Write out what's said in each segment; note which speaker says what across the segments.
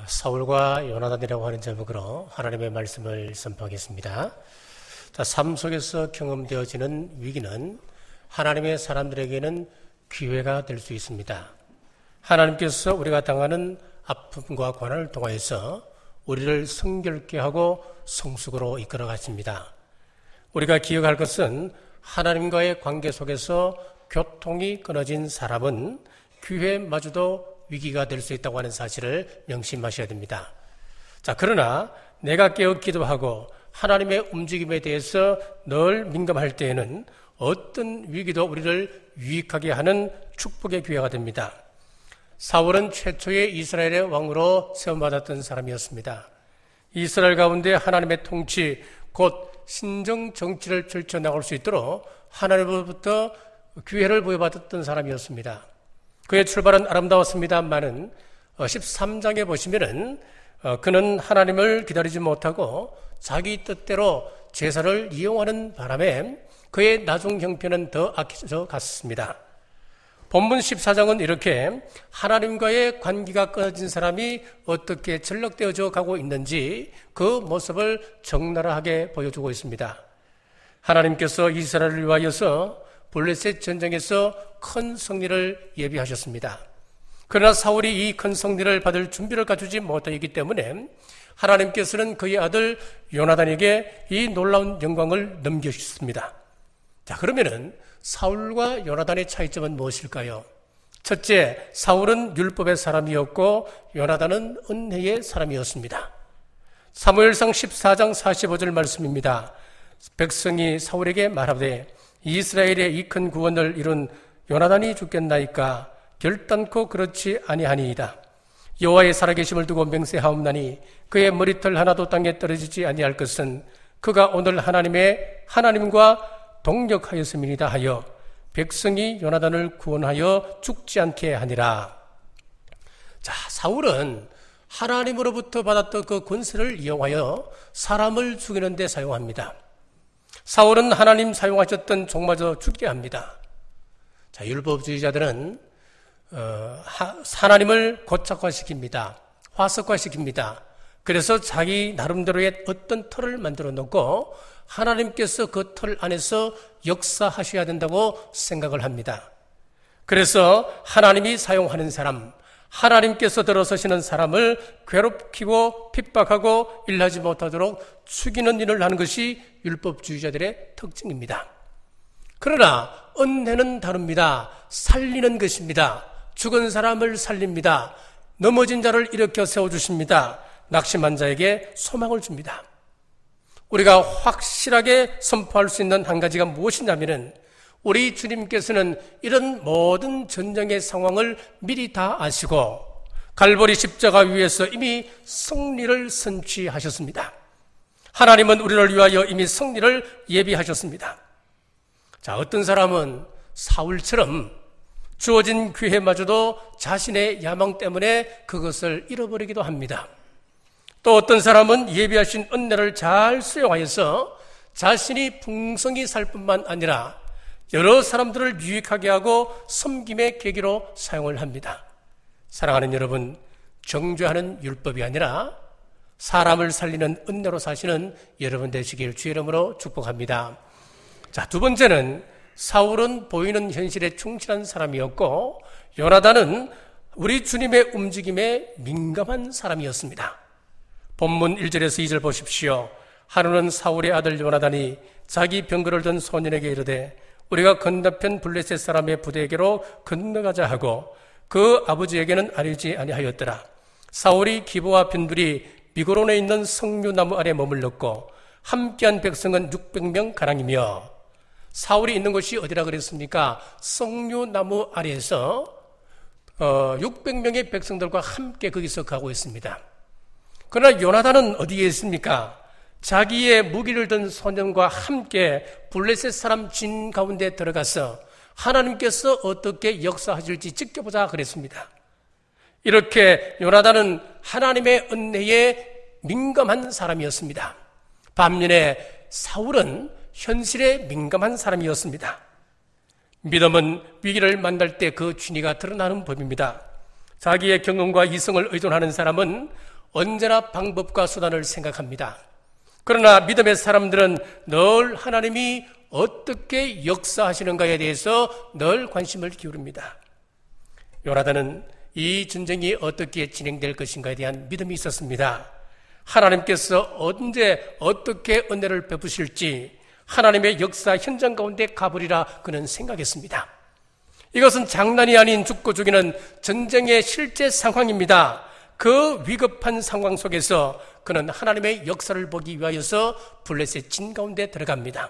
Speaker 1: 사울과 요나단이라고 하는 제목으로 하나님의 말씀을 선포하겠습니다. 삶 속에서 경험되어지는 위기는 하나님의 사람들에게는 기회가 될 수 있습니다. 하나님께서 우리가 당하는 아픔과 고난을 통하여서 우리를 성결케 하고 성숙으로 이끌어 가십니다. 우리가 기억할 것은 하나님과의 관계 속에서 교통이 끊어진 사람은 기회마저도 위기가 될 수 있다고 하는 사실을 명심하셔야 됩니다. 그러나 내가 깨어 기도하고 하나님의 움직임에 대해서 늘 민감할 때에는 어떤 위기도 우리를 유익하게 하는 축복의 기회가 됩니다. 사울은 최초의 이스라엘의 왕으로 세움받았던 사람이었습니다. 이스라엘 가운데 하나님의 통치, 곧 신정 정치를 펼쳐나갈 수 있도록 하나님으로부터 기회를 부여받았던 사람이었습니다. 그의 출발은 아름다웠습니다만은 13장에 보시면은 그는 하나님을 기다리지 못하고 자기 뜻대로 제사를 이용하는 바람에 그의 나중 형편은 더 악해져 갔습니다. 본문 14장은 이렇게 하나님과의 관계가 끊어진 사람이 어떻게 전락되어져 가고 있는지 그 모습을 적나라하게 보여주고 있습니다. 하나님께서 이스라엘을 위하여서 블레셋 전쟁에서 큰 승리를 예비하셨습니다. 그러나 사울이 이 큰 승리를 받을 준비를 갖추지 못하기 때문에 하나님께서는 그의 아들 요나단에게 이 놀라운 영광을 넘겨주셨습니다. 그러면은 사울과 요나단의 차이점은 무엇일까요? 첫째, 사울은 율법의 사람이었고 요나단은 은혜의 사람이었습니다. 사무엘상 14장 45절 말씀입니다. 백성이 사울에게 말하되 이스라엘의 이 큰 구원을 이룬 요나단이 죽겠나이까? 결단코 그렇지 아니하니이다. 여호와의 살아계심을 두고 맹세하옵나니 그의 머리털 하나도 땅에 떨어지지 아니할 것은 그가 오늘 하나님과 동력하였음이니이다 하여 백성이 요나단을 구원하여 죽지 않게 하니라. 사울은 하나님으로부터 받았던 그 권세를 이용하여 사람을 죽이는 데 사용합니다. 사울은 하나님 사용하셨던 종마저 죽게 합니다. 율법주의자들은 하나님을 고착화시킵니다. 화석화시킵니다. 그래서 자기 나름대로의 어떤 틀을 만들어 놓고 하나님께서 그 틀 안에서 역사하셔야 된다고 생각을 합니다. 그래서 하나님이 사용하는 사람, 하나님께서 들어서시는 사람을 괴롭히고 핍박하고 일하지 못하도록 죽이는 일을 하는 것이 율법주의자들의 특징입니다. 그러나 은혜는 다릅니다. 살리는 것입니다. 죽은 사람을 살립니다. 넘어진 자를 일으켜 세워주십니다. 낙심한 자에게 소망을 줍니다. 우리가 확실하게 선포할 수 있는 한 가지가 무엇이냐면은 우리 주님께서는 이런 모든 전쟁의 상황을 미리 다 아시고 갈보리 십자가 위에서 이미 승리를 선취하셨습니다. 하나님은 우리를 위하여 이미 승리를 예비하셨습니다. 어떤 사람은 사울처럼 주어진 기회마저도 자신의 야망 때문에 그것을 잃어버리기도 합니다. 또 어떤 사람은 예비하신 은혜를 잘 수용하여서 자신이 풍성히 살 뿐만 아니라 여러 사람들을 유익하게 하고 섬김의 계기로 사용을 합니다. 사랑하는 여러분, 정죄하는 율법이 아니라 사람을 살리는 은혜로 사시는 여러분 되시길 주의 이름으로 축복합니다. 두 번째는 사울은 보이는 현실에 충실한 사람이었고 요나단은 우리 주님의 움직임에 민감한 사람이었습니다. 본문 1절에서 2절 보십시오. 하루는 사울의 아들 요나단이 자기 병거를 든 소년에게 이르되 우리가 건너편 블레셋 사람의 부대에게로 건너가자 하고 그 아버지에게는 알리지 아니하였더라. 사울이 기브와 변두리 미고론에 있는 석류나무 아래 머물렀고 함께한 백성은 600명 가량이며 사울이 있는 곳이 어디라 그랬습니까? 석류나무 아래에서 600명의 백성들과 함께 거기서 가고 있습니다. 그러나 요나단은 어디에 있습니까? 자기의 무기를 든 소년과 함께 블레셋 사람 진 가운데 들어가서 하나님께서 어떻게 역사하실지 지켜보자 그랬습니다. 이렇게 요나단은 하나님의 은혜에 민감한 사람이었습니다. 반면에 사울은 현실에 민감한 사람이었습니다. 믿음은 위기를 만날 때 그 진위가 드러나는 법입니다. 자기의 경험과 이성을 의존하는 사람은 언제나 방법과 수단을 생각합니다. 그러나 믿음의 사람들은 늘 하나님이 어떻게 역사하시는가에 대해서 늘 관심을 기울입니다. 요나단은 이 전쟁이 어떻게 진행될 것인가에 대한 믿음이 있었습니다. 하나님께서 언제 어떻게 은혜를 베푸실지 하나님의 역사 현장 가운데 가버리라 그는 생각했습니다. 이것은 장난이 아닌 죽고 죽이는 전쟁의 실제 상황입니다. 그 위급한 상황 속에서 그는 하나님의 역사를 보기 위하여서 블레셋 진 가운데 들어갑니다.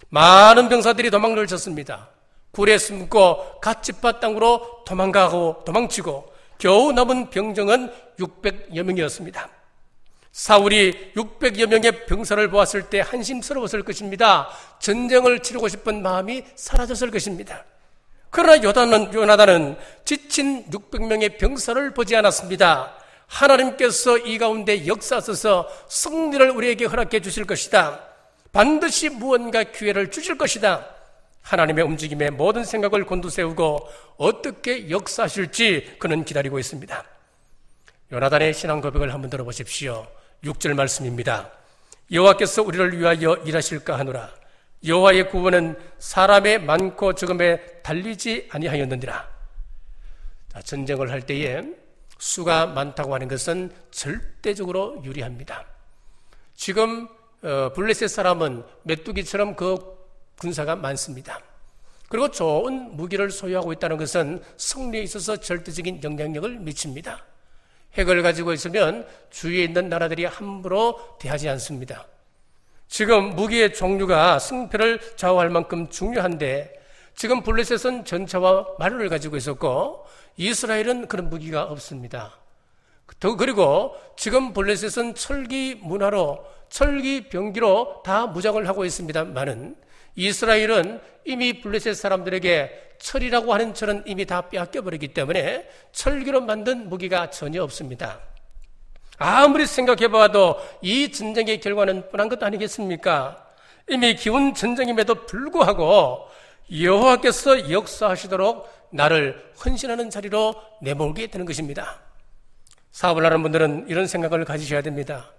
Speaker 1: 많은 병사들이 도망을 쳤습니다. 굴에 숨고 갓집밭 땅으로 도망치고 겨우 남은 병정은 600여 명이었습니다. 사울이 600여 명의 병사를 보았을 때 한심스러웠을 것입니다. 전쟁을 치르고 싶은 마음이 사라졌을 것입니다. 그러나 요나단은 지친 600명의 병사를 보지 않았습니다. 하나님께서 이 가운데 역사하셔서 승리를 우리에게 허락해 주실 것이다. 반드시 무언가 기회를 주실 것이다. 하나님의 움직임에 모든 생각을 곤두세우고 어떻게 역사하실지 그는 기다리고 있습니다. 요나단의 신앙 고백을 한번 들어보십시오. 6절 말씀입니다. 여호와께서 우리를 위하여 일하실까 하노라. 여호와의 구원은 사람의 많고 적음에 달리지 아니하였느니라. 전쟁을 할 때에 수가 많다고 하는 것은 절대적으로 유리합니다. 지금 블레셋 사람은 메뚜기처럼 그 군사가 많습니다. 그리고 좋은 무기를 소유하고 있다는 것은 승리에 있어서 절대적인 영향력을 미칩니다. 핵을 가지고 있으면 주위에 있는 나라들이 함부로 대하지 않습니다. 지금 무기의 종류가 승패를 좌우할 만큼 중요한데 지금 블레셋은 전차와 말을 가지고 있었고 이스라엘은 그런 무기가 없습니다. 그리고 지금 블레셋은 철기 문화로 철기 병기로 다 무장을 하고 있습니다만은 이스라엘은 이미 블레셋 사람들에게 철이라고 하는 철은 이미 다 빼앗겨버리기 때문에 철기로 만든 무기가 전혀 없습니다. 아무리 생각해봐도 이 전쟁의 결과는 뻔한 것 아니겠습니까? 이미 기운 전쟁임에도 불구하고 여호와께서 역사하시도록 나를 헌신하는 자리로 내몰게 되는 것입니다. 사업을 하는 분들은 이런 생각을 가지셔야 됩니다.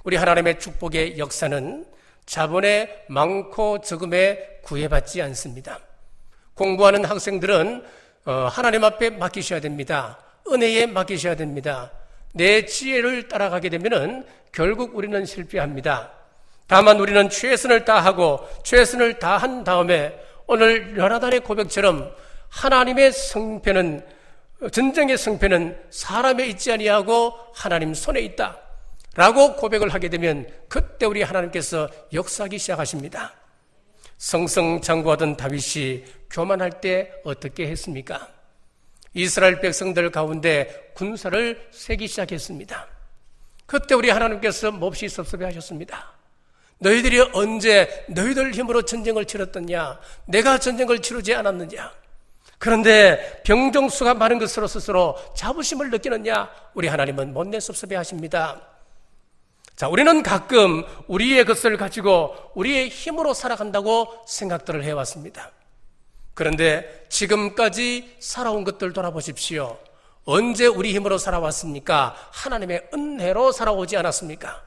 Speaker 1: 우리 하나님의 축복의 역사는 자본의 많고 적음에 구애받지 않습니다. 공부하는 학생들은 하나님 앞에 맡기셔야 됩니다. 은혜에 맡기셔야 됩니다. 내 지혜를 따라가게 되면 결국 우리는 실패합니다. 다만 우리는 최선을 다하고 최선을 다한 다음에 오늘 요나단의 고백처럼 하나님의 성패는 전쟁의 성패는 사람에 있지 아니하고 하나님 손에 있다 라고 고백을 하게 되면 그때 우리 하나님께서 역사하기 시작하십니다. 성성장구하던 다윗이 교만할 때 어떻게 했습니까? 이스라엘 백성들 가운데 군사를 세기 시작했습니다. 그때 우리 하나님께서 몹시 섭섭해 하셨습니다. 너희들이 언제 너희들 힘으로 전쟁을 치렀더냐? 내가 전쟁을 치르지 않았느냐? 그런데 병정수가 많은 것으로 스스로 자부심을 느끼느냐? 우리 하나님은 못내 섭섭해 하십니다. 자, 우리는 가끔 우리의 것을 가지고 우리의 힘으로 살아간다고 생각들을 해왔습니다. 그런데 지금까지 살아온 것들 돌아보십시오. 언제 우리 힘으로 살아왔습니까? 하나님의 은혜로 살아오지 않았습니까?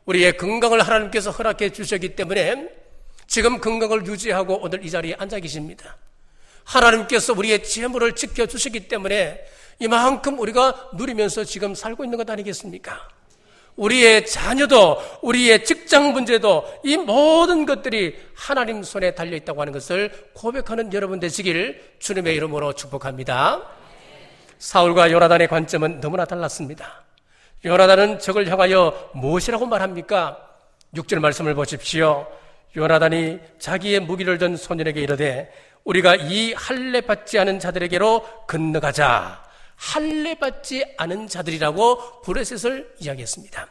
Speaker 1: 우리의 건강을 하나님께서 허락해 주셨기 때문에 지금 건강을 유지하고 오늘 이 자리에 앉아 계십니다. 하나님께서 우리의 재물을 지켜주시기 때문에 이만큼 우리가 누리면서 지금 살고 있는 것 아니겠습니까? 우리의 자녀도 우리의 직장 문제도 이 모든 것들이 하나님 손에 달려있다고 하는 것을 고백하는 여러분 되시길 주님의 이름으로 축복합니다. 사울과 요나단의 관점은 너무나 달랐습니다. 요나단은 적을 향하여 무엇이라고 말합니까? 6절 말씀을 보십시오. 요나단이 자기의 무기를 든 소년에게 이르되 우리가 이 할례 받지 않은 자들에게로 건너가자. 할례 받지 않은 자들이라고 블레셋을 이야기했습니다.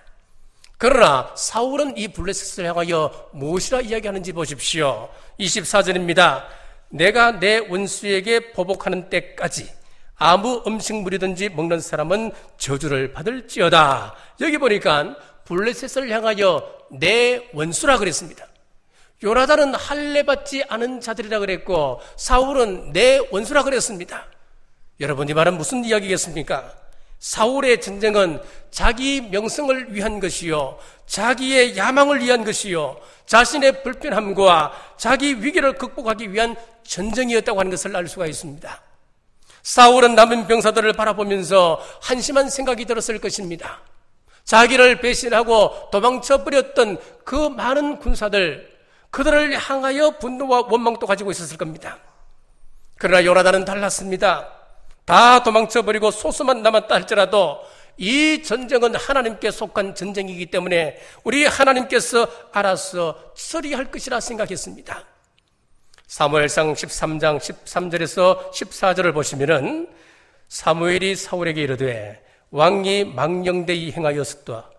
Speaker 1: 그러나 사울은 이 블레셋을 향하여 무엇이라 이야기하는지 보십시오. 24절입니다. 내가 내 원수에게 보복하는 때까지 아무 음식물이든지 먹는 사람은 저주를 받을지어다. 여기 보니까 블레셋을 향하여 내 원수라 그랬습니다. 요나단은 할례 받지 않은 자들이라 그랬고 사울은 내 원수라 그랬습니다. 여러분, 이 말은 무슨 이야기겠습니까? 사울의 전쟁은 자기 명성을 위한 것이요, 자기의 야망을 위한 것이요, 자신의 불편함과 자기 위기를 극복하기 위한 전쟁이었다고 하는 것을 알 수가 있습니다. 사울은 남은 병사들을 바라보면서 한심한 생각이 들었을 것입니다. 자기를 배신하고 도망쳐버렸던 그 많은 군사들, 그들을 향하여 분노와 원망도 가지고 있었을 겁니다. 그러나 요나단은 달랐습니다. 다 도망쳐버리고 소수만 남았다 할지라도 이 전쟁은 하나님께 속한 전쟁이기 때문에 우리 하나님께서 알아서 처리할 것이라 생각했습니다. 사무엘상 13장 13절에서 14절을 보시면은 사무엘이 사울에게 이르되 왕이 망령되이 행하였었다.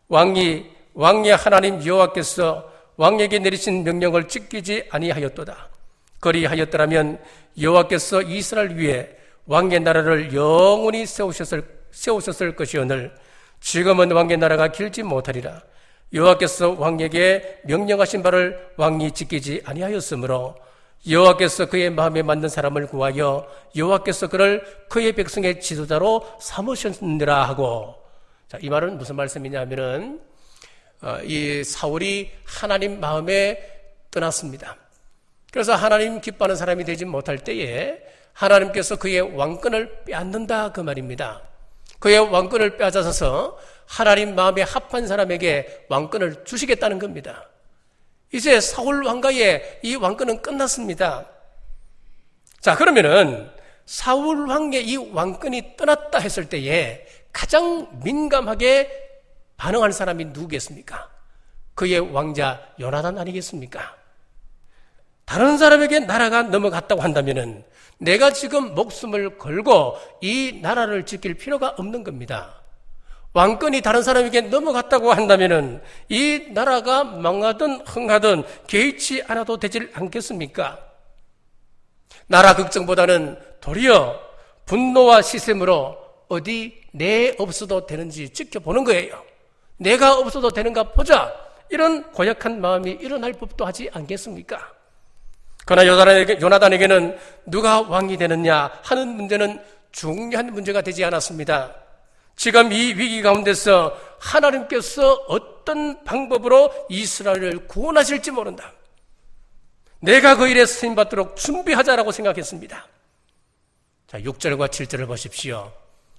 Speaker 1: 왕의 하나님 여호와께서 왕에게 내리신 명령을 지키지 아니하였도다. 그리하였더라면 여호와께서 이스라엘 위에 왕의 나라를 영원히 세우셨을 것이오늘 지금은 왕의 나라가 길지 못하리라. 여호와께서 왕에게 명령하신 바를 왕이 지키지 아니하였으므로 여호와께서 그의 마음에 맞는 사람을 구하여 여호와께서 그를 그의 백성의 지도자로 삼으셨느라 하고, 자, 이 말은 무슨 말씀이냐면은 이 사울이 하나님 마음에 떠났습니다. 그래서 하나님 기뻐하는 사람이 되지 못할 때에 하나님께서 그의 왕권을 빼앗는다 그 말입니다. 그의 왕권을 빼앗아서 하나님 마음에 합한 사람에게 왕권을 주시겠다는 겁니다. 이제 사울 왕가의 이 왕권은 끝났습니다. 자, 그러면은 사울 왕의 이 왕권이 떠났다 했을 때에 가장 민감하게 반응한 사람이 누구겠습니까? 그의 왕자 요나단 아니겠습니까? 다른 사람에게 나라가 넘어갔다고 한다면은 내가 지금 목숨을 걸고 이 나라를 지킬 필요가 없는 겁니다. 왕권이 다른 사람에게 넘어갔다고 한다면은 이 나라가 망하든 흥하든 개의치 않아도 되질 않겠습니까? 나라 걱정보다는 도리어 분노와 시샘으로 어디 내 없어도 되는지 지켜보는 거예요. 내가 없어도 되는가 보자, 이런 고약한 마음이 일어날 법도 하지 않겠습니까? 그러나 요나단에게는 누가 왕이 되느냐 하는 문제는 중요한 문제가 되지 않았습니다. 지금 이 위기 가운데서 하나님께서 어떤 방법으로 이스라엘을 구원하실지 모른다. 내가 그 일에 쓰임받도록 준비하자라고 생각했습니다. 자, 6절과 7절을 보십시오.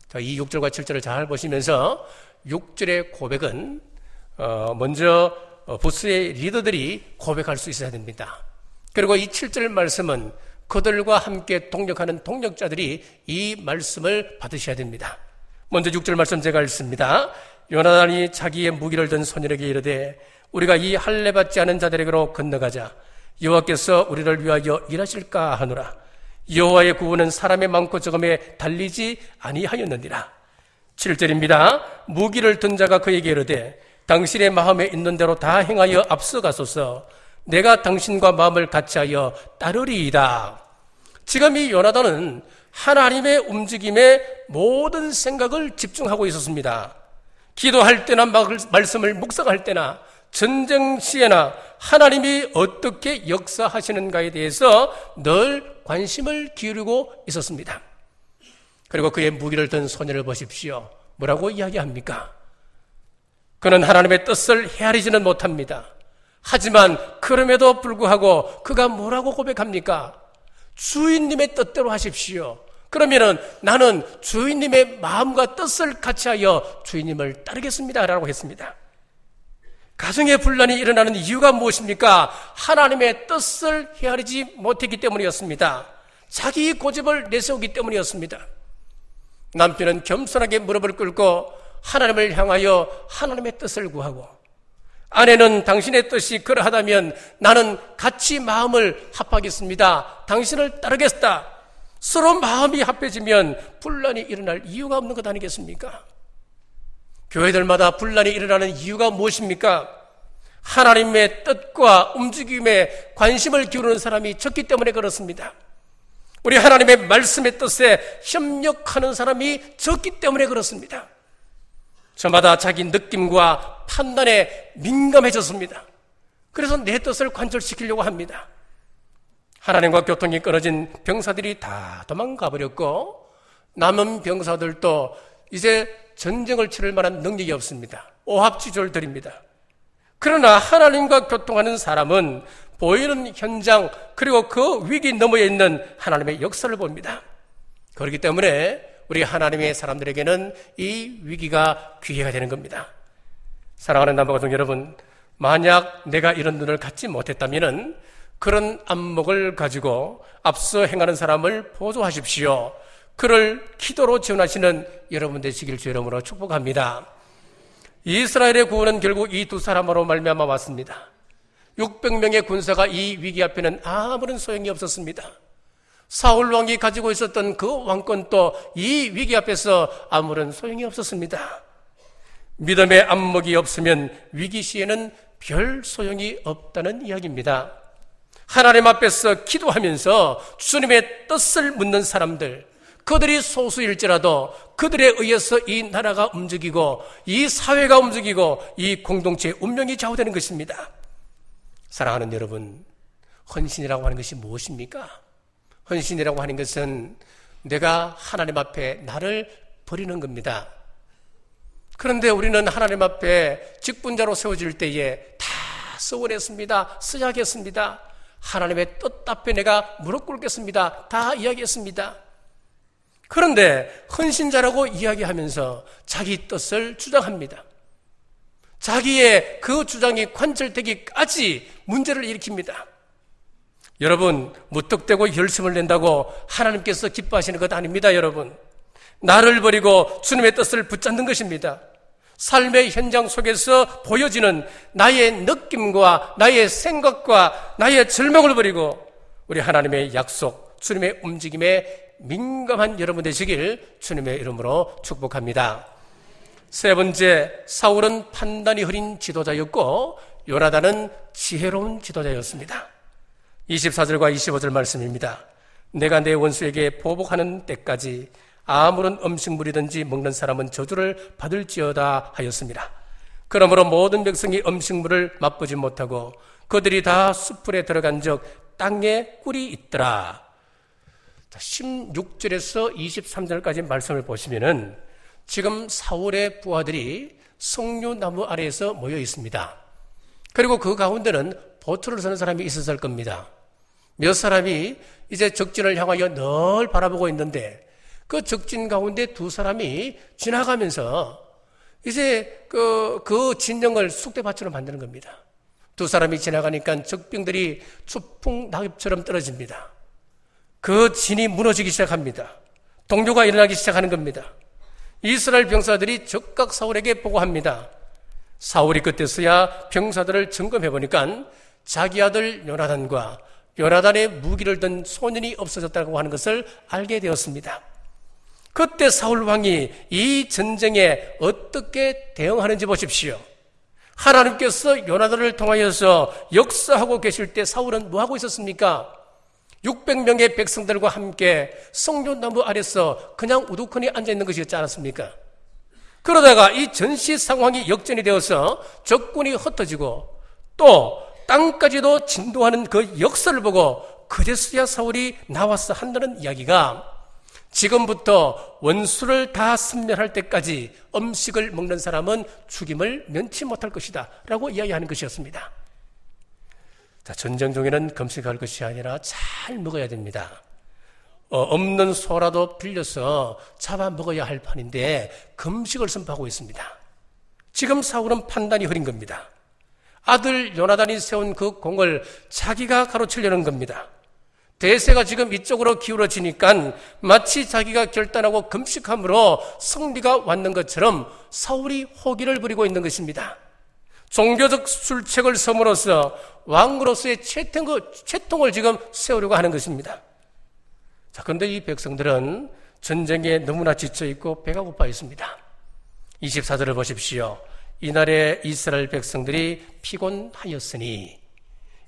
Speaker 1: 자, 이 6절과 7절을 잘 보시면서 6절의 고백은 먼저 보스의 리더들이 고백할 수 있어야 됩니다. 그리고 이 7절 말씀은 그들과 함께 동력하는 동력자들이 이 말씀을 받으셔야 됩니다. 먼저 6절 말씀 제가 읽습니다. 요나단이 자기의 무기를 든 소년에게 이르되 우리가 이 할례 받지 않은 자들에게로 건너가자. 여호와께서 우리를 위하여 일하실까 하노라. 여호와의 구원은 사람의 많고 적음에 달리지 아니하였느니라. 7절입니다. 무기를 든 자가 그에게 이르되 당신의 마음에 있는 대로 다 행하여 앞서가소서. 내가 당신과 마음을 같이하여 따르리이다. 지금 이 요나단은 하나님의 움직임에 모든 생각을 집중하고 있었습니다. 기도할 때나 말씀을 묵상할 때나 전쟁 시에나 하나님이 어떻게 역사하시는가에 대해서 늘 관심을 기울이고 있었습니다. 그리고 그의 무기를 든 소년을 보십시오. 뭐라고 이야기합니까? 그는 하나님의 뜻을 헤아리지는 못합니다. 하지만 그럼에도 불구하고 그가 뭐라고 고백합니까? 주인님의 뜻대로 하십시오. 그러면은 나는 주인님의 마음과 뜻을 같이하여 주인님을 따르겠습니다 라고 했습니다. 가정에 분란이 일어나는 이유가 무엇입니까? 하나님의 뜻을 헤아리지 못했기 때문이었습니다. 자기 고집을 내세우기 때문이었습니다. 남편은 겸손하게 무릎을 꿇고 하나님을 향하여 하나님의 뜻을 구하고, 아내는 당신의 뜻이 그러하다면 나는 같이 마음을 합하겠습니다. 당신을 따르겠다. 서로 마음이 합해지면 분란이 일어날 이유가 없는 것 아니겠습니까? 교회들마다 분란이 일어나는 이유가 무엇입니까? 하나님의 뜻과 움직임에 관심을 기울이는 사람이 적기 때문에 그렇습니다. 우리 하나님의 말씀의 뜻에 협력하는 사람이 적기 때문에 그렇습니다. 저마다 자기 느낌과 판단에 민감해졌습니다. 그래서 내 뜻을 관철시키려고 합니다. 하나님과 교통이 끊어진 병사들이 다 도망가 버렸고, 남은 병사들도 이제 전쟁을 치를 만한 능력이 없습니다. 오합지졸들입니다. 그러나 하나님과 교통하는 사람은 보이는 현장 그리고 그 위기 너머에 있는 하나님의 역사를 봅니다. 그렇기 때문에 우리 하나님의 사람들에게는 이 위기가 기회가 되는 겁니다. 사랑하는 남바가족 여러분, 만약 내가 이런 눈을 갖지 못했다면 그런 안목을 가지고 앞서 행하는 사람을 보조하십시오. 그를 기도로 지원하시는 여러분 되시길 주 이름으로 축복합니다. 이스라엘의 구원은 결국 이 두 사람으로 말미암아 왔습니다. 600명의 군사가 이 위기 앞에는 아무런 소용이 없었습니다. 사울 왕이 가지고 있었던 그 왕권도 이 위기 앞에서 아무런 소용이 없었습니다. 믿음의 안목이 없으면 위기 시에는 별 소용이 없다는 이야기입니다. 하나님 앞에서 기도하면서 주님의 뜻을 묻는 사람들, 그들이 소수일지라도 그들에 의해서 이 나라가 움직이고 이 사회가 움직이고 이 공동체의 운명이 좌우되는 것입니다. 사랑하는 여러분, 헌신이라고 하는 것이 무엇입니까? 헌신이라고 하는 것은 내가 하나님 앞에 나를 버리는 겁니다. 그런데 우리는 하나님 앞에 직분자로 세워질 때에 다 서원했습니다. 쓰야겠습니다. 하나님의 뜻 앞에 내가 무릎 꿇겠습니다. 다 이야기했습니다. 그런데 헌신자라고 이야기하면서 자기 뜻을 주장합니다. 자기의 그 주장이 관철되기까지 문제를 일으킵니다. 여러분, 무턱대고 열심을 낸다고 하나님께서 기뻐하시는 것 아닙니다. 여러분, 나를 버리고 주님의 뜻을 붙잡는 것입니다. 삶의 현장 속에서 보여지는 나의 느낌과 나의 생각과 나의 절망을 버리고 우리 하나님의 약속, 주님의 움직임에 민감한 여러분 되시길 주님의 이름으로 축복합니다. 세 번째, 사울은 판단이 흐린 지도자였고 요나단은 지혜로운 지도자였습니다. 24절과 25절 말씀입니다. 내가 내 원수에게 보복하는 때까지 아무런 음식물이든지 먹는 사람은 저주를 받을지어다 하였습니다. 그러므로 모든 백성이 음식물을 맛보지 못하고 그들이 다 숯불에 들어간 적 땅에 꿀이 있더라. 16절에서 23절까지 말씀을 보시면은 지금 사울의 부하들이 석류나무 아래에서 모여 있습니다. 그리고 그 가운데는 보트를 서는 사람이 있었을 겁니다. 몇 사람이 이제 적진을 향하여 늘 바라보고 있는데 그 적진 가운데 두 사람이 지나가면서 이제 그 진영을 쑥대밭처럼 만드는 겁니다. 두 사람이 지나가니까 적병들이 추풍 낙엽처럼 떨어집니다. 그 진이 무너지기 시작합니다. 동요가 일어나기 시작하는 겁니다. 이스라엘 병사들이 적각 사울에게 보고합니다. 사울이 그때서야 병사들을 점검해 보니까 자기 아들 요나단과 요나단의 무기를 든 소년이 없어졌다고 하는 것을 알게 되었습니다. 그때 사울 왕이 이 전쟁에 어떻게 대응하는지 보십시오. 하나님께서 요나단을 통하여서 역사하고 계실 때 사울은 뭐하고 있었습니까? 600명의 백성들과 함께 석류나무 아래서 그냥 우두커니 앉아있는 것이었지 않았습니까? 그러다가 이 전시 상황이 역전이 되어서 적군이 흩어지고 또 땅까지도 진동하는 그 역사를 보고 그제서야 사울이 나와서 한다는 이야기가 지금부터 원수를 다 섬멸할 때까지 음식을 먹는 사람은 죽임을 면치 못할 것이다 라고 이야기하는 것이었습니다. 자, 전쟁 중에는 금식할 것이 아니라 잘 먹어야 됩니다. 없는 소라도 빌려서 잡아 먹어야 할 판인데 금식을 선포하고 있습니다. 지금 사울은 판단이 흐린 겁니다. 아들 요나단이 세운 그 공을 자기가 가로채려는 겁니다. 대세가 지금 이쪽으로 기울어지니까 마치 자기가 결단하고 금식함으로 승리가 왔는 것처럼 사울이 호기를 부리고 있는 것입니다. 종교적 술책을 섬으로써 왕으로서의 채통을 지금 세우려고 하는 것입니다. 자, 그런데 이 백성들은 전쟁에 너무나 지쳐있고 배가 고파 있습니다. 24절을 보십시오. 이날에 이스라엘 백성들이 피곤하였으니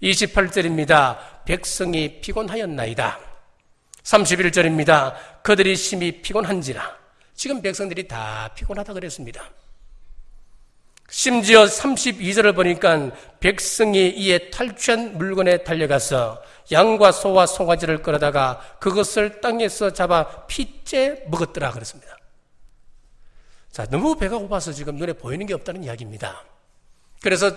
Speaker 1: 28절입니다. 백성이 피곤하였나이다. 31절입니다. 그들이 심히 피곤한지라. 지금 백성들이 다 피곤하다 그랬습니다. 심지어 32절을 보니까 백성이 이에 탈취한 물건에 달려가서 양과 소와 송아지를 끌어다가 그것을 땅에서 잡아 핏째 먹었더라 그랬습니다. 자, 너무 배가 고파서 지금 눈에 보이는 게 없다는 이야기입니다. 그래서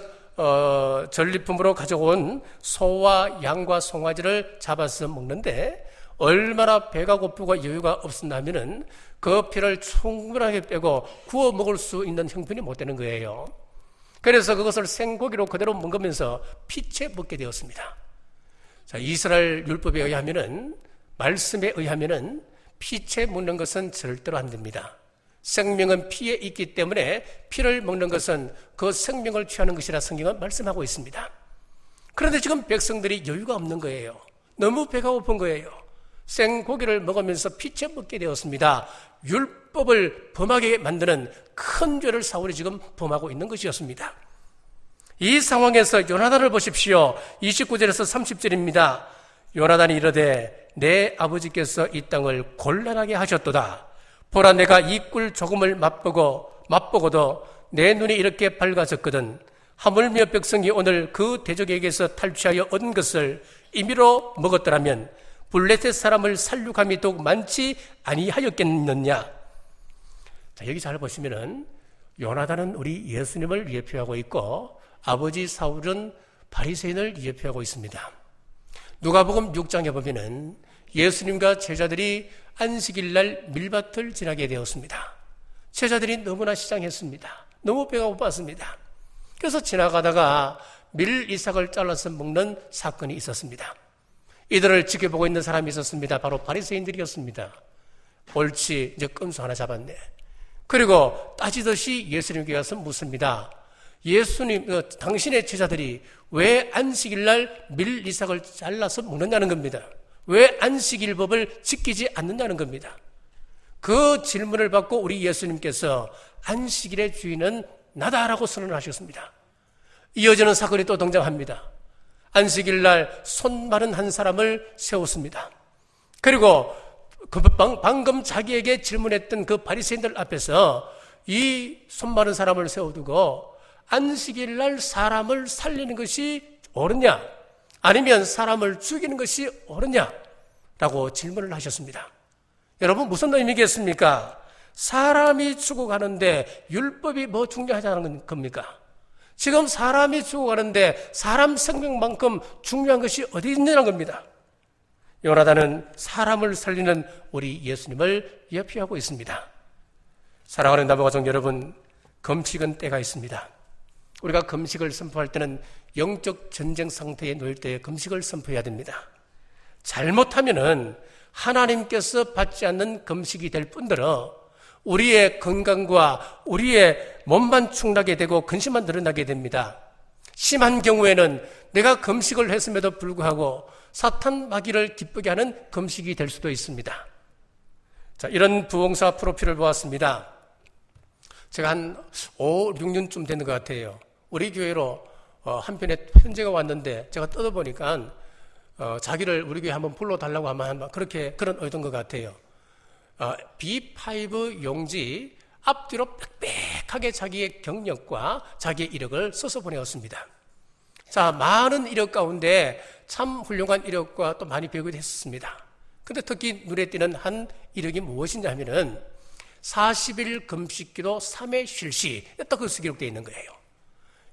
Speaker 1: 전리품으로 가져온 소와 양과 송아지를 잡아서 먹는데 얼마나 배가 고프고 여유가 없었냐면은 그 피를 충분하게 빼고 구워 먹을 수 있는 형편이 못 되는 거예요. 그래서 그것을 생고기로 그대로 먹으면서 피채 먹게 되었습니다. 자, 이스라엘 율법에 의하면은, 말씀에 의하면은 피채 먹는 것은 절대로 안 됩니다. 생명은 피에 있기 때문에 피를 먹는 것은 그 생명을 취하는 것이라 성경은 말씀하고 있습니다. 그런데 지금 백성들이 여유가 없는 거예요. 너무 배가 고픈 거예요. 생고기를 먹으면서 피채 먹게 되었습니다. 율법을 범하게 만드는 큰 죄를 사울이 지금 범하고 있는 것이었습니다. 이 상황에서 요나단을 보십시오. 29절에서 30절입니다. 요나단이 이르되 내 아버지께서 이 땅을 곤란하게 하셨도다. 보라, 내가 이 꿀 조금을 맛보고도 내 눈이 이렇게 밝아졌거든. 하물며 백성이 오늘 그 대적에게서 탈취하여 얻은 것을 임의로 먹었더라면 블레셋 사람을 살육함이 더욱 많지 아니하였겠느냐. 자, 여기 잘 보시면은 요나단은 우리 예수님을 예표하고 있고 아버지 사울은 바리새인을 예표하고 있습니다. 누가복음 6장에 보면은 예수님과 제자들이 안식일 날 밀밭을 지나게 되었습니다. 제자들이 너무나 시장했습니다. 너무 배가 고팠습니다. 그래서 지나가다가 밀 이삭을 잘라서 먹는 사건이 있었습니다. 이들을 지켜보고 있는 사람이 있었습니다. 바로 바리새인들이었습니다. 옳지, 이제 끔수 하나 잡았네. 그리고 따지듯이 예수님께 가서 묻습니다. 예수님, 당신의 제자들이 왜 안식일 날 밀 이삭을 잘라서 먹느냐는 겁니다. 왜 안식일법을 지키지 않는다는 겁니다. 그 질문을 받고 우리 예수님께서 안식일의 주인은 나다라고 선언하셨습니다. 이어지는 사건이 또 등장합니다. 안식일 날 손 마른 한 사람을 세웠습니다. 그리고 방금 자기에게 질문했던 그 바리새인들 앞에서 이 손 마른 사람을 세워두고 안식일 날 사람을 살리는 것이 옳으냐, 아니면 사람을 죽이는 것이 옳으냐라고 질문을 하셨습니다. 여러분, 무슨 의미겠습니까? 사람이 죽어가는데 율법이 뭐 중요하다는 겁니까? 지금 사람이 죽어가는데 사람 생명만큼 중요한 것이 어디 있느냐는 겁니다. 요나단은 사람을 살리는 우리 예수님을 예표하고 있습니다. 사랑하는 남녀가족 여러분, 금식은 때가 있습니다. 우리가 금식을 선포할 때는 영적 전쟁 상태에 놓일 때 금식을 선포해야 됩니다. 잘못하면은 하나님께서 받지 않는 금식이 될 뿐더러 우리의 건강과 우리의 몸만 축나게 되고 근심만 늘어나게 됩니다. 심한 경우에는 내가 금식을 했음에도 불구하고 사탄 마귀를 기쁘게 하는 금식이 될 수도 있습니다. 자, 이런 부흥사 프로필을 보았습니다. 제가 한 5, 6년쯤 되는 것 같아요. 우리 교회로 한 편의 편지가 왔는데 제가 뜯어보니까 자기를 우리 교회 한번 불러달라고 하면 그런 의도인 것 같아요. B5 용지 앞뒤로 빽빽하게 자기의 경력과 자기의 이력을 써서 보내었습니다. 자, 많은 이력 가운데 참 훌륭한 이력과 또 많이 배우게 했습니다. 근데 특히 눈에 띄는 한 이력이 무엇이냐 하면은 40일 금식기도 3회 쉴시, 딱 그것이 기록되어 있는 거예요.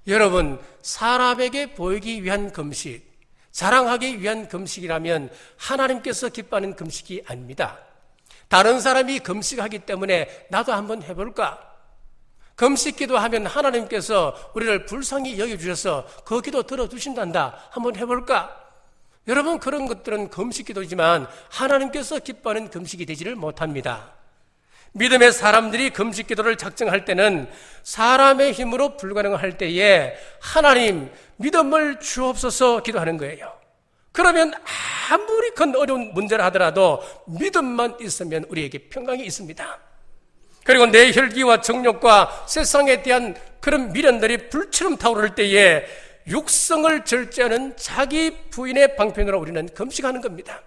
Speaker 1: 여러분, 사람에게 보이기 위한 금식, 자랑하기 위한 금식이라면 하나님께서 기뻐하는 금식이 아닙니다. 다른 사람이 금식하기 때문에 나도 한번 해볼까? 금식기도 하면 하나님께서 우리를 불쌍히 여겨주셔서 그 기도 들어주신단다. 한번 해볼까? 여러분, 그런 것들은 금식기도이지만 하나님께서 기뻐하는 금식이 되지를 못합니다. 믿음의 사람들이 금식기도를 작정할 때는 사람의 힘으로 불가능할 때에 하나님 믿음을 주옵소서 기도하는 거예요. 그러면 아무리 큰 어려운 문제를 하더라도 믿음만 있으면 우리에게 평강이 있습니다. 그리고 내 혈기와 정욕과 세상에 대한 그런 미련들이 불처럼 타오를 때에 육성을 절제하는 자기 부인의 방편으로 우리는 금식하는 겁니다.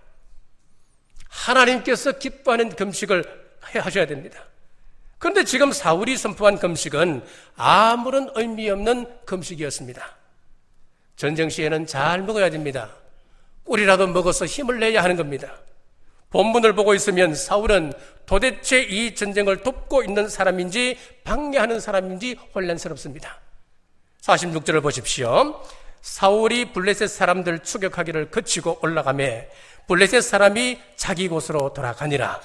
Speaker 1: 하나님께서 기뻐하는 금식을 하셔야 됩니다. 그런데 지금 사울이 선포한 금식은 아무런 의미 없는 금식이었습니다. 전쟁 시에는 잘 먹어야 됩니다. 꿀이라도 먹어서 힘을 내야 하는 겁니다. 본문을 보고 있으면 사울은 도대체 이 전쟁을 돕고 있는 사람인지 방해하는 사람인지 혼란스럽습니다. 46절을 보십시오. 사울이 블레셋 사람들 추격하기를 거치고 올라가매 블레셋 사람이 자기 곳으로 돌아가니라.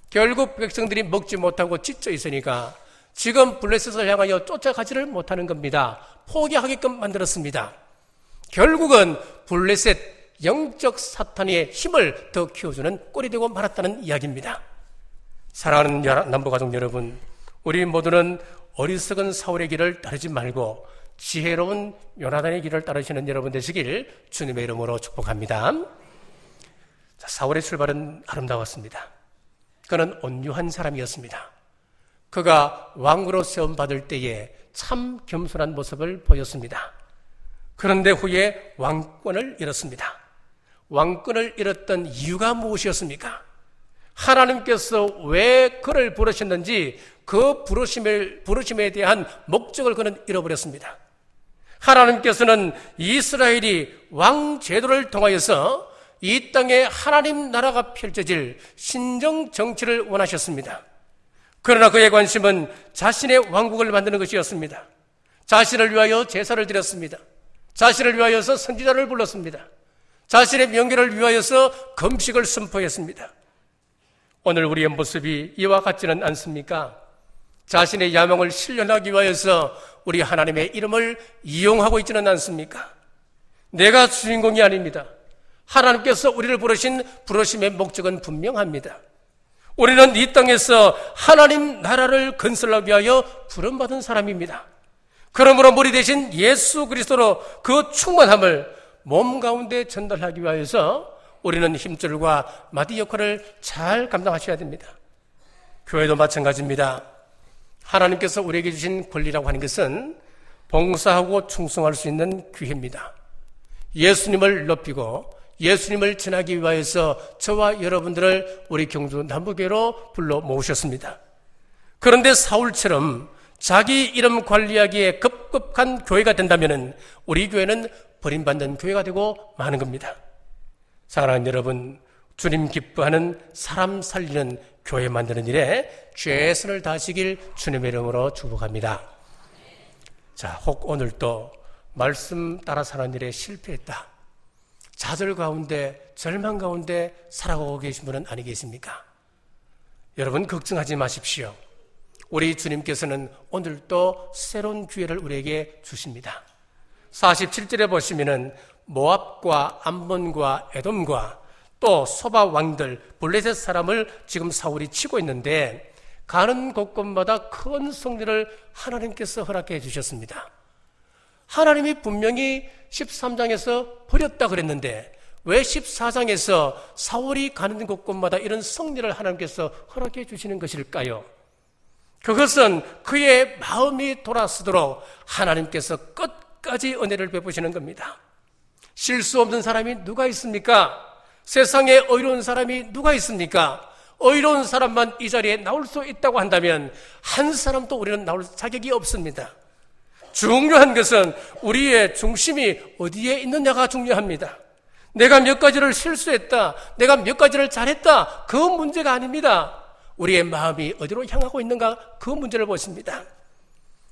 Speaker 1: 결국 백성들이 먹지 못하고 지쳐 있으니까 지금 블레셋을 향하여 쫓아가지를 못하는 겁니다. 포기하게끔 만들었습니다. 결국은 블레셋 영적 사탄의 힘을 더 키워주는 꼴이 되고 말았다는 이야기입니다. 사랑하는 남부가족 여러분, 우리 모두는 어리석은 사울의 길을 따르지 말고 지혜로운 요나단의 길을 따르시는 여러분 되시길 주님의 이름으로 축복합니다. 자, 사울의 출발은 아름다웠습니다. 그는 온유한 사람이었습니다. 그가 왕으로 세움받을 때에 참 겸손한 모습을 보였습니다. 그런데 후에 왕권을 잃었습니다. 왕권을 잃었던 이유가 무엇이었습니까? 하나님께서 왜 그를 부르셨는지 그 부르심에 대한 목적을 그는 잃어버렸습니다. 하나님께서는 이스라엘이 왕 제도를 통하여서 이 땅에 하나님 나라가 펼쳐질 신정 정치를 원하셨습니다. 그러나 그의 관심은 자신의 왕국을 만드는 것이었습니다. 자신을 위하여 제사를 드렸습니다. 자신을 위하여서 선지자를 불렀습니다. 자신의 명예를 위하여서 금식을 선포했습니다. 오늘 우리의 모습이 이와 같지는 않습니까? 자신의 야망을 실현하기 위하여서 우리 하나님의 이름을 이용하고 있지는 않습니까? 내가 주인공이 아닙니다. 하나님께서 우리를 부르신 부르심의 목적은 분명합니다. 우리는 이 땅에서 하나님 나라를 건설하기 위하여 부름받은 사람입니다. 그러므로 머리 대신 예수 그리스도로 그 충만함을 몸 가운데 전달하기 위하여서 우리는 힘줄과 마디 역할을 잘 감당하셔야 됩니다. 교회도 마찬가지입니다. 하나님께서 우리에게 주신 권리라고 하는 것은 봉사하고 충성할 수 있는 기회입니다. 예수님을 높이고 예수님을 전하기 위하여서 저와 여러분들을 우리 경주 남부교회로 불러 모으셨습니다. 그런데 사울처럼 자기 이름 관리하기에 급급한 교회가 된다면 우리 교회는 버림받는 교회가 되고 마는 겁니다. 사랑하는 여러분, 주님 기뻐하는 사람 살리는 교회 만드는 일에 최선을 다하시길 주님의 이름으로 축복합니다. 자, 혹 오늘 또 말씀 따라 사는 일에 실패했다, 좌절 가운데 절망 가운데 살아가고 계신 분은 아니 계십니까? 여러분 걱정하지 마십시오. 우리 주님께서는 오늘 또 새로운 기회를 우리에게 주십니다. 47절에 보시면은 모압과 암몬과 에돔과 또 소바 왕들 블레셋 사람을 지금 사울이 치고 있는데 가는 곳곳마다 큰 승리를 하나님께서 허락해 주셨습니다. 하나님이 분명히 13장에서 버렸다 그랬는데 왜 14장에서 사울이 가는 곳곳마다 이런 승리를 하나님께서 허락해 주시는 것일까요? 그것은 그의 마음이 돌아서도록 하나님께서 끝까지 은혜를 베푸시는 겁니다. 실수 없는 사람이 누가 있습니까? 세상에 의로운 사람이 누가 있습니까? 의로운 사람만 이 자리에 나올 수 있다고 한다면 한 사람도 우리는 나올 자격이 없습니다. 중요한 것은 우리의 중심이 어디에 있느냐가 중요합니다. 내가 몇 가지를 실수했다, 내가 몇 가지를 잘했다, 그 문제가 아닙니다. 우리의 마음이 어디로 향하고 있는가, 그 문제를 보십니다.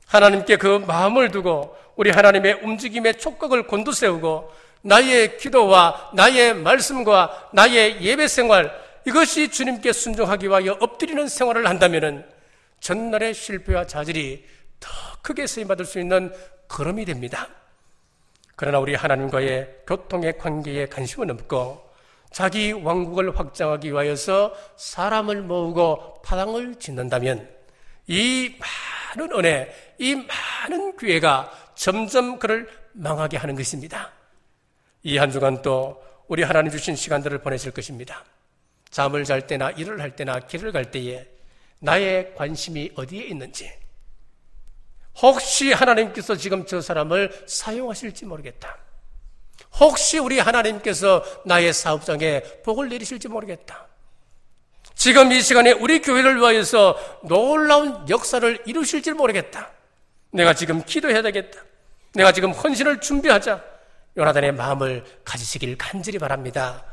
Speaker 1: 하나님께 그 마음을 두고 우리 하나님의 움직임의 촉각을 곤두세우고 나의 기도와 나의 말씀과 나의 예배 생활, 이것이 주님께 순종하기 위하여 엎드리는 생활을 한다면 전날의 실패와 좌절이 더 크게 쓰임받을 수 있는 걸음이 됩니다. 그러나 우리 하나님과의 교통의 관계에 관심은 없고 자기 왕국을 확장하기 위하여서 사람을 모으고 파당을 짓는다면 이 많은 은혜, 이 많은 기회가 점점 그를 망하게 하는 것입니다. 이 한 주간 또 우리 하나님 주신 시간들을 보내실 것입니다. 잠을 잘 때나 일을 할 때나 길을 갈 때에 나의 관심이 어디에 있는지, 혹시 하나님께서 지금 저 사람을 사용하실지 모르겠다, 혹시 우리 하나님께서 나의 사업장에 복을 내리실지 모르겠다, 지금 이 시간에 우리 교회를 위하여서 놀라운 역사를 이루실지 모르겠다, 내가 지금 기도해야 되겠다, 내가 지금 헌신을 준비하자, 요나단의 마음을 가지시길 간절히 바랍니다.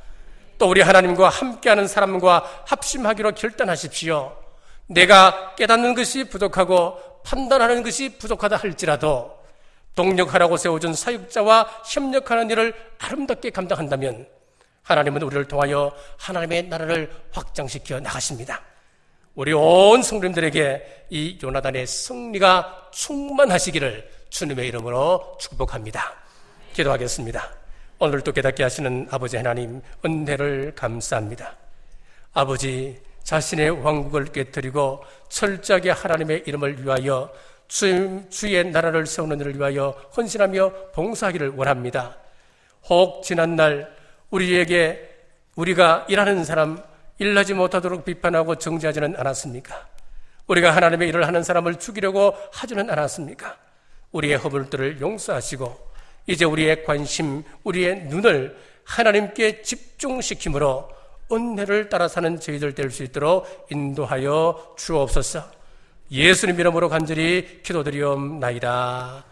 Speaker 1: 또 우리 하나님과 함께하는 사람과 합심하기로 결단하십시오. 내가 깨닫는 것이 부족하고 판단하는 것이 부족하다 할지라도 동력하라고 세워준 사역자와 협력하는 일을 아름답게 감당한다면 하나님은 우리를 통하여 하나님의 나라를 확장시켜 나가십니다. 우리 온 성도님들에게 이 요나단의 승리가 충만하시기를 주님의 이름으로 축복합니다. 기도하겠습니다. 오늘도 깨닫게 하시는 아버지 하나님, 은혜를 감사합니다. 아버지, 자신의 왕국을 깨뜨리고 철저하게 하나님의 이름을 위하여 주의 나라를 세우는 일을 위하여 헌신하며 봉사하기를 원합니다. 혹 지난날 우리가 일하는 사람 일하지 못하도록 비판하고 정죄하지는 않았습니까? 우리가 하나님의 일을 하는 사람을 죽이려고 하지는 않았습니까? 우리의 허물들을 용서하시고 이제 우리의 관심, 우리의 눈을 하나님께 집중시킴으로 은혜를 따라 사는 저희들 될 수 있도록 인도하여 주옵소서. 예수님 이름으로 간절히 기도드리옵나이다.